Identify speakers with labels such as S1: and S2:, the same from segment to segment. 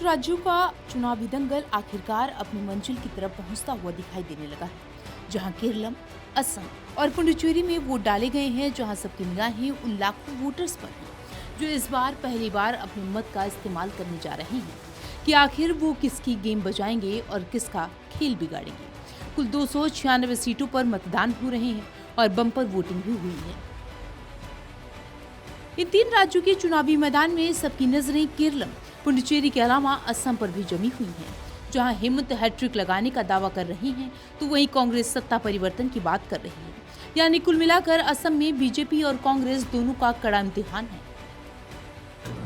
S1: राज्यों का चुनावी दंगल आखिरकार अपनी मंजिल की तरफ पहुंचता हुआ दिखाई देने लगा है, जहां केरलम, असम और पुडुचेरी में वोट डाले गए हैं, जहां सबकी निगाहें उन लाखों वोटर्स पर हैं जो इस बार पहली बार अपने मत का इस्तेमाल करने जा रहे हैं कि आखिर वो किसकी गेम बजाएंगे और किसका खेल बिगाड़ेंगे। कुल 296 सीटों पर मतदान हो रहे हैं और बम्पर वोटिंग भी हुई है। इन 3 राज्यों के चुनावी मैदान में सबकी नजरें केरलम, पुडुचेरी के अलावा असम पर भी जमी हुई हैं, जहां हेमंत हैट्रिक लगाने का दावा कर रही हैं, तो वहीं कांग्रेस सत्ता परिवर्तन की बात कर रही है। यानी कुल मिलाकर असम में बीजेपी और कांग्रेस दोनों का कड़ा इम्तिहान है।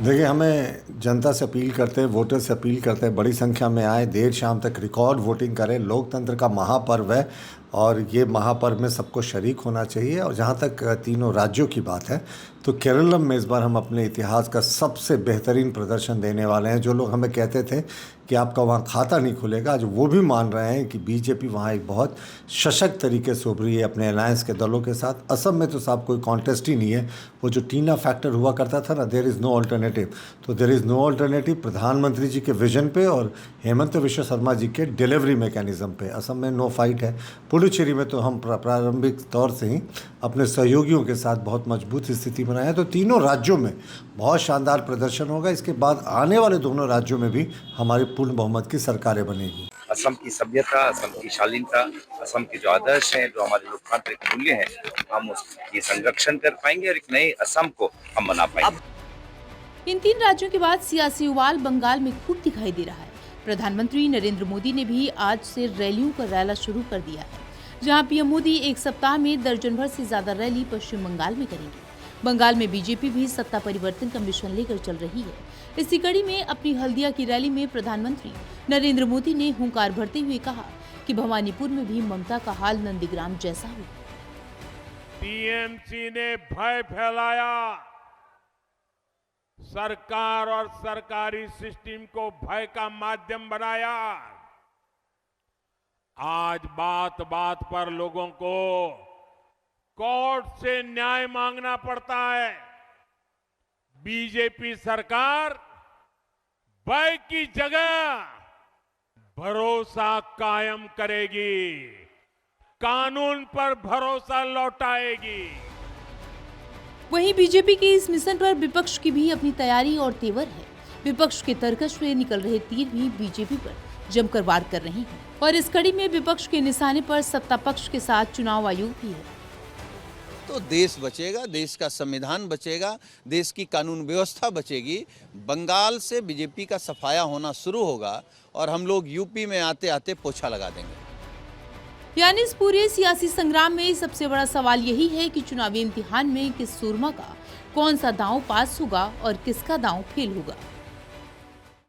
S2: देखिए, हमें जनता से अपील करते हैं, वोटर से अपील करते हैं, बड़ी संख्या में आए, देर शाम तक रिकॉर्ड वोटिंग करें। लोकतंत्र का महापर्व है और ये महापर्व में सबको शरीक होना चाहिए। और जहाँ तक तीनों राज्यों की बात है, तो केरलम में इस बार हम अपने इतिहास का सबसे बेहतरीन प्रदर्शन देने वाले हैं। जो लोग हमें कहते थे कि आपका वहाँ खाता नहीं खुलेगा, आज वो भी मान रहे हैं कि बीजेपी वहाँ एक बहुत सशक्त तरीके से उभरी है अपने अलायंस के दलों के साथ। असम में तो साहब कोई कॉन्टेस्ट ही नहीं है। वो जो टीना फैक्टर हुआ करता था ना, देयर इज़ नो अल्टरनेटिव, तो देयर इज़ नो अल्टरनेटिव प्रधानमंत्री जी के विजन पे और हेमंत विश्व शर्मा जी के डिलीवरी मैकेनिज्म पे। असम में नो फाइट है। पुडुचेरी में तो हम प्रारंभिक तौर से ही अपने सहयोगियों के साथ बहुत मजबूत स्थिति बनाए हैं। तो तीनों राज्यों में बहुत शानदार प्रदर्शन होगा। इसके बाद आने वाले दोनों राज्यों में भी हमारी पूर्ण बहुमत की सरकारें बनेगी।
S3: असम की सभ्यता, असम की शालीनता, असम के जो आदर्श हैं, जो हमारे लोकतांत्रिक मूल्य हैं, हम उसकी संरक्षण कर पाएंगे और एक नए असम को हम बना पाएंगे।
S1: इन 3 राज्यों के बाद सियासी उबाल बंगाल में खूब दिखाई दे रहा है। प्रधानमंत्री नरेंद्र मोदी ने भी आज से रैलियों का रैला शुरू कर दिया है, जहां पीएम मोदी एक सप्ताह में दर्जन भर से ज्यादा रैली पश्चिम बंगाल में करेंगे। बंगाल में बीजेपी भी सत्ता परिवर्तन का मिशन लेकर चल रही है। इसी कड़ी में अपनी हल्दिया की रैली में प्रधानमंत्री नरेंद्र मोदी ने हुंकार भरते हुए कहा कि भवानीपुर में भी ममता का हाल नंदीग्राम जैसा हो।
S4: टीएमसी ने भय फैलाया, सरकार और सरकारी सिस्टम को भय का माध्यम बनाया। आज बात बात पर लोगों को कोर्ट से न्याय मांगना पड़ता है। बीजेपी सरकार भय की जगह भरोसा कायम करेगी, कानून पर भरोसा लौटाएगी।
S1: वहीं बीजेपी के इस मिशन पर विपक्ष की भी अपनी तैयारी और तेवर है। विपक्ष के तरकश में निकल रहे तीर भी बीजेपी पर जमकर वार कर रहे हैं और इस कड़ी में विपक्ष के निशाने पर सत्ता पक्ष के साथ चुनाव आयोग भी है।
S5: तो देश बचेगा, देश का संविधान बचेगा, देश की कानून व्यवस्था बचेगी। बंगाल से बीजेपी का सफाया होना शुरू होगा और हम लोग यूपी में आते आते पोछा लगा देंगे।
S1: यानी इस पूरे सियासी संग्राम में सबसे बड़ा सवाल यही है कि चुनावी इम्तिहान में किस सूरमा का कौन सा दांव पास होगा और किसका दांव फेल होगा।